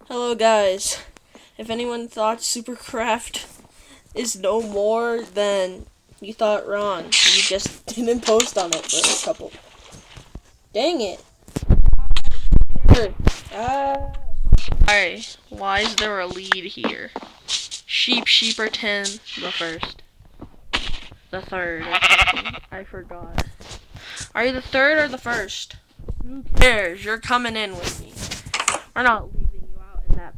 Hello guys. If anyone thought Supercraft is no more, then you thought wrong. You just didn't post on it for a couple. Dang it. Why is there a lead here? Sheep or 10, the first. The third. I forgot. Are you the third or the first? Who cares? You're coming in with me. We're not leaving you out in that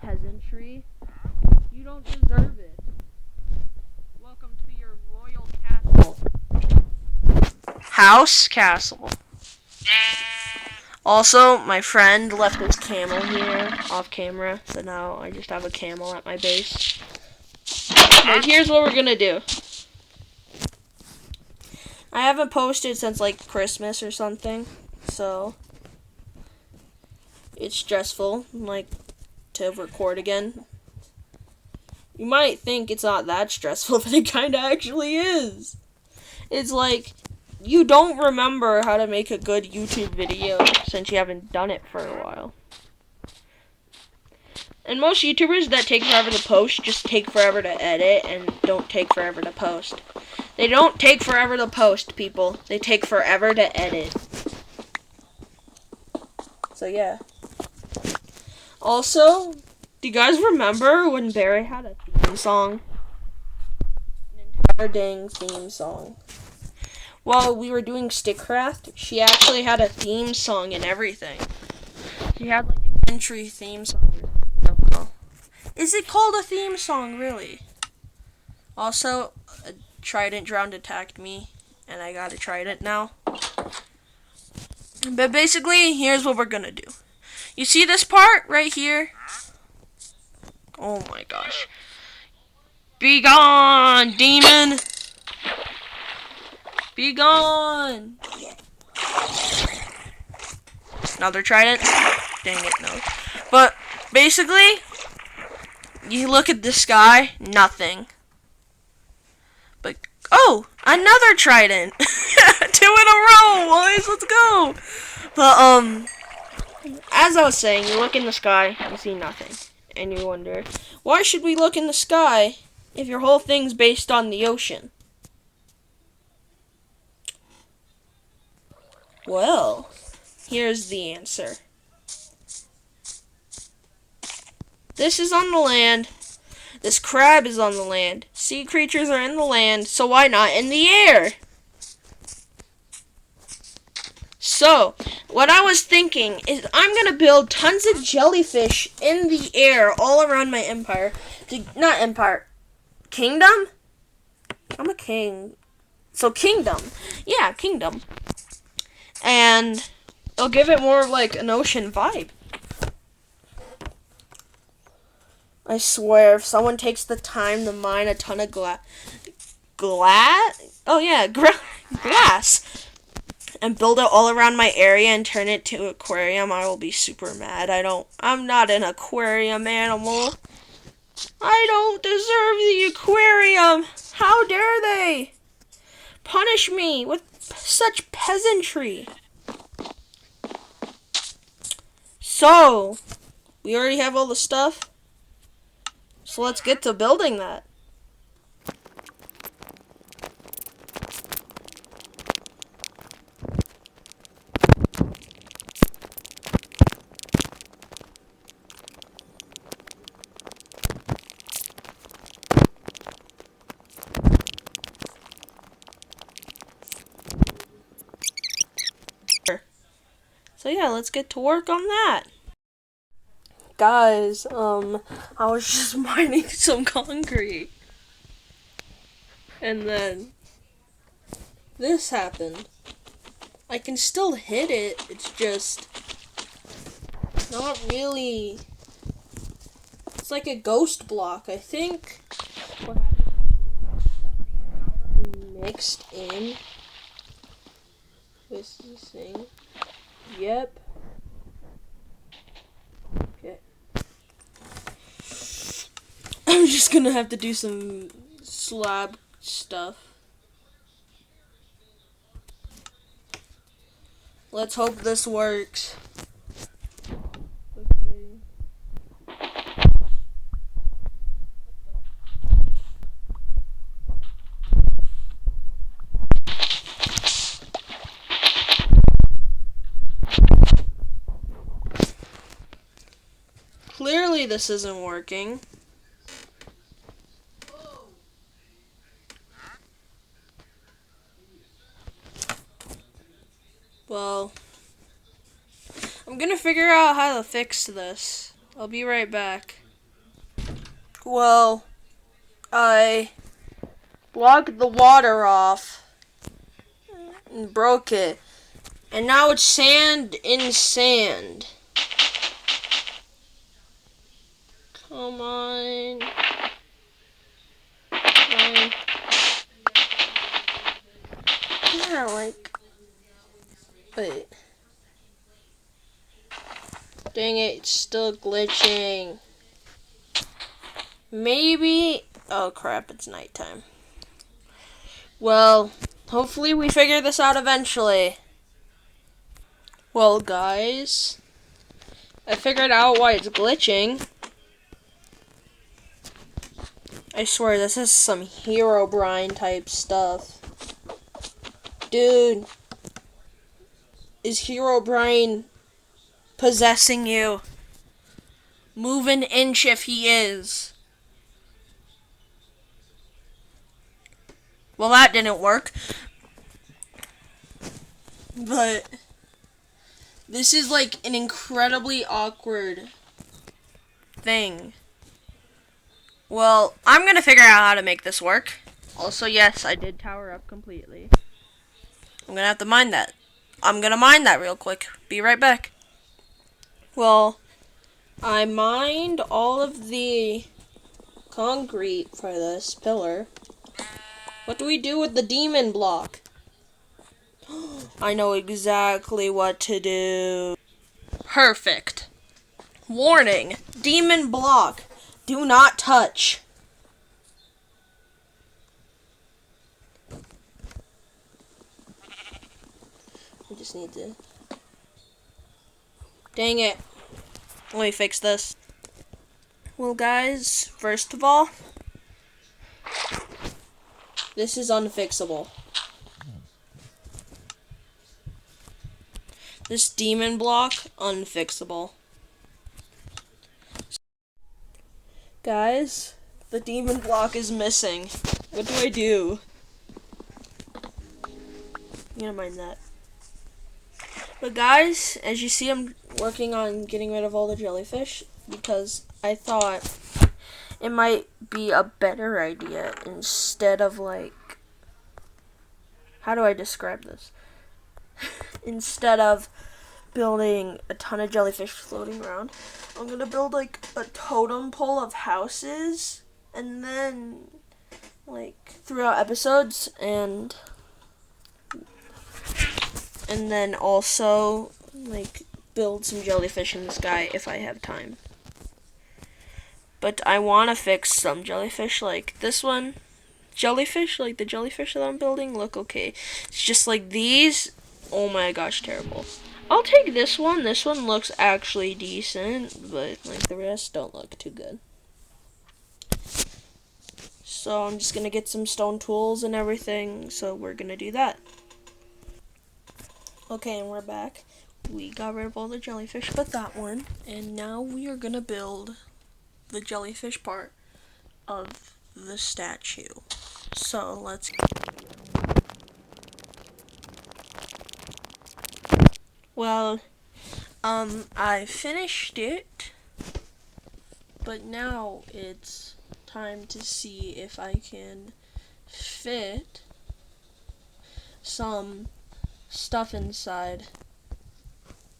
peasantry. You don't deserve it. Welcome to your royal castle. Castle. Also, my friend left his camel here off camera, so now I just have a camel at my base. But here's what we're gonna do. I haven't posted since like Christmas or something, so it's stressful, like, to record again. You might think it's not that stressful, but it kinda actually is. It's like, you don't remember how to make a good YouTube video since you haven't done it for a while. And most YouTubers that take forever to post just take forever to edit and don't take forever to post. They don't take forever to post, people. They take forever to edit. So yeah. Also, do you guys remember when Barry had a theme song? An entire dang theme song. While we were doing Stickcraft, she actually had a theme song and everything. She had like an entry theme song. Is it called a theme song, really? Also, a trident drowned attacked me, and I got a trident now. But basically, here's what we're gonna do. You see this part right here? Oh my gosh. Be gone, demon! Be gone! Another trident? Dang it, no. But basically, you look at the sky, nothing. But, oh, another trident! 2 in a row, boys, let's go! But, as I was saying, you look in the sky, you see nothing. And you wonder, why should we look in the sky if your whole thing's based on the ocean? Well, here's the answer. This is on the land. This crab is on the land. Sea creatures are in the land, so why not in the air? So, what I was thinking is I'm going to build tons of jellyfish in the air all around my empire. Not empire. Kingdom? I'm a king. So, kingdom. Yeah, kingdom. And it'll give it more of like an ocean vibe. I swear, if someone takes the time to mine a ton of glass, and build it all around my area and turn it to an aquarium, I will be super mad. I'm not an aquarium animal. I don't deserve the aquarium. How dare they punish me with such peasantry? So, we already have all the stuff. So let's get to building that. So yeah, let's get to work on that. Guys, I was just mining some concrete. And then this happened. I can still hit it, it's just not really. It's like a ghost block. I think what happened was mixed in with this thing. Yep. Okay. I'm just gonna have to do some slab stuff. Let's hope this works. Okay. Clearly this isn't working. Well, I'm gonna figure out how to fix this. I'll be right back. Well, I blocked the water off and broke it. And now it's sand in sand. Come on. Yeah, like... Wait. Dang it, it's still glitching. Maybe... Oh crap, it's nighttime. Well, hopefully we figure this out eventually. Well, guys, I figured out why it's glitching. I swear, this is some Herobrine type stuff. Dude, is Herobrine possessing you? Move an inch if he is. Well, that didn't work. But this is like an incredibly awkward thing. Well, I'm gonna figure out how to make this work. Also, yes, I did tower up completely. I'm gonna have to mine that. I'm gonna mine that real quick. Be right back. Well, I mined all of the concrete for this pillar. What do we do with the demon block? I know exactly what to do. Perfect. Warning, demon block. Do not touch. I just need to... Dang it. Let me fix this. Well, guys, first of all, this is unfixable. This demon block, unfixable. Guys, the demon block is missing. What do I do? I'm gonna mind that. But guys, as you see, I'm working on getting rid of all the jellyfish because I thought it might be a better idea instead of like, how do I describe this? Instead of building a ton of jellyfish floating around, I'm gonna build like a totem pole of houses and then like throughout episodes and then also like build some jellyfish in the sky if I have time. But I want to fix some jellyfish like this one. Jellyfish, like the jellyfish that I'm building, look okay. It's just like these. Oh my gosh, terrible. I'll take this one. This one looks actually decent, but like the rest don't look too good. So I'm just gonna get some stone tools and everything. So we're gonna do that. Okay, and we're back. We got rid of all the jellyfish but that one, and now we are gonna build the jellyfish part of the statue. So let's well, I finished it, but now it's time to see if I can fit some stuff inside.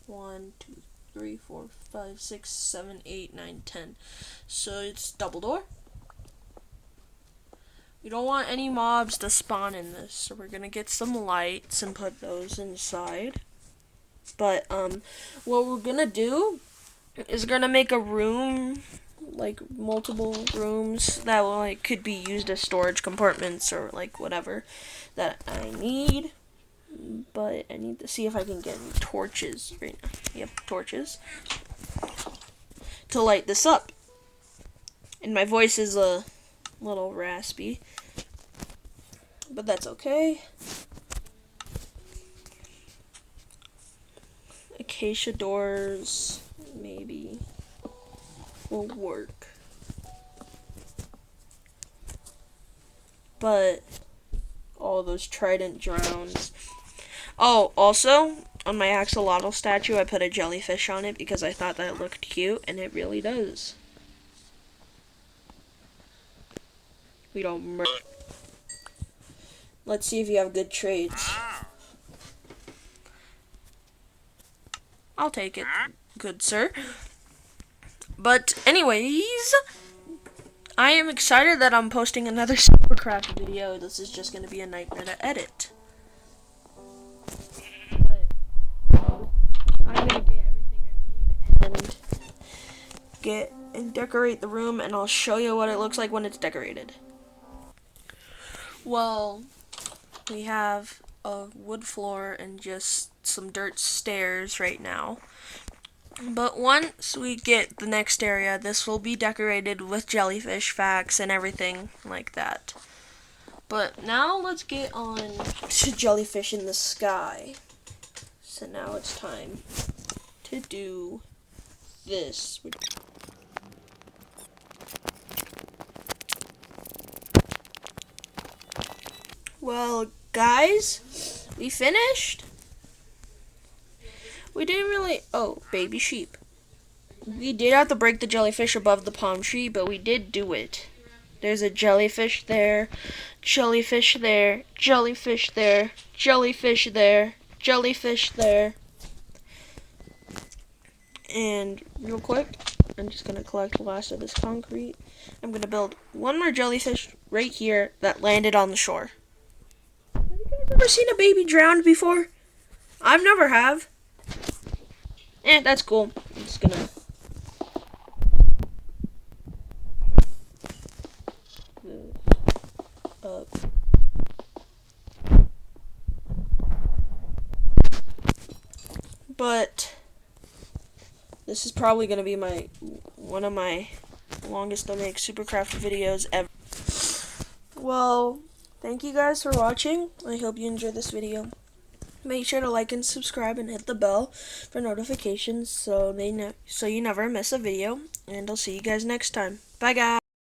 1, 2, 3, 4, 5, 6, 7, 8, 9, 10. So it's double door. We don't want any mobs to spawn in this, so we're gonna get some lights and put those inside. But what we're gonna do is gonna make a room, like multiple rooms that will, like could be used as storage compartments or like whatever that I need. But I need to see if I can get torches right now. Yep, torches to light this up. And my voice is a little raspy, but that's okay. Acacia doors, maybe. will work. But all those trident drowns. Oh, also, on my axolotl statue, I put a jellyfish on it because I thought that looked cute, and it really does. We don't Let's see if you have good trades. I'll take it, good sir. But anyways, I am excited that I'm posting another Supercraft video. This is just going to be a nightmare to edit. But I'm going to get everything I need and decorate the room, and I'll show you what it looks like when it's decorated. Well, we have a wood floor and just some dirt stairs right now. But once we get the next area, this will be decorated with jellyfish facts and everything like that. But now let's get on to jellyfish in the sky. So now it's time to do this. Well, guys, we finished. We didn't really... Oh, baby sheep. We did have to break the jellyfish above the palm tree, but we did do it. There's a jellyfish there, jellyfish there, jellyfish there, jellyfish there, jellyfish there. And real quick, I'm just going to collect the last of this concrete. I'm going to build one more jellyfish right here that landed on the shore. Have you guys ever seen a baby drowned before? I've never have. That's cool. I'm just gonna up. But this is probably gonna be one of my longest to make Supercraft videos ever. Well, thank you guys for watching. I hope you enjoyed this video. Make sure to like and subscribe and hit the bell for notifications so you never miss a video. And I'll see you guys next time. Bye, guys.